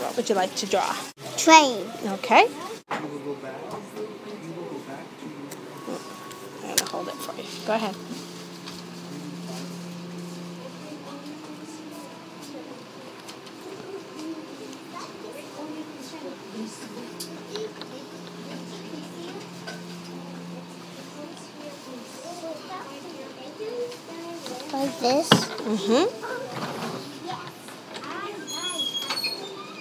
What would you like to draw? Train. Okay. I'm going to hold it for you. Go ahead. Like this? Mm-hmm.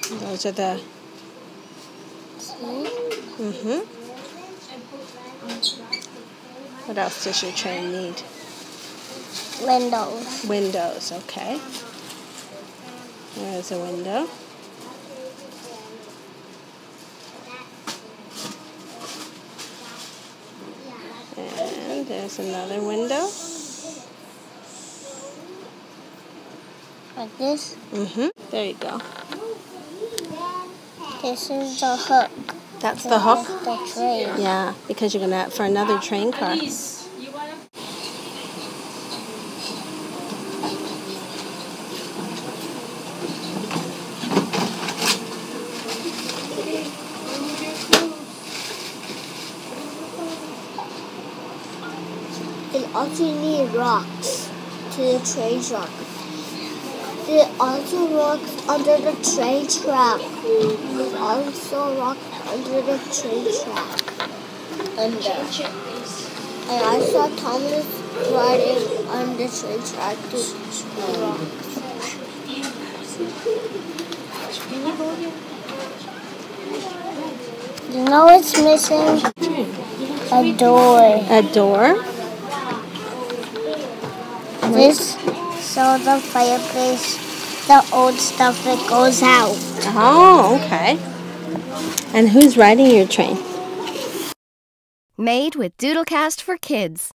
Those are the... Mm-hmm. What else does your train need? Windows. Windows, okay. There's a window. And there's another window. Like this? Mm-hmm. There you go. This is the hook. That's the hook? The train. Yeah, because you're going to for another train car. They also need rocks to the train track. There also rocks under the train track. There's also rocks under the train track. And I saw Thomas riding on the train track to the rocks. You know what's missing? A door. A door? This, so the fireplace, the old stuff that goes out. Oh, okay. And who's riding your train? Made with Doodlecast for Kids.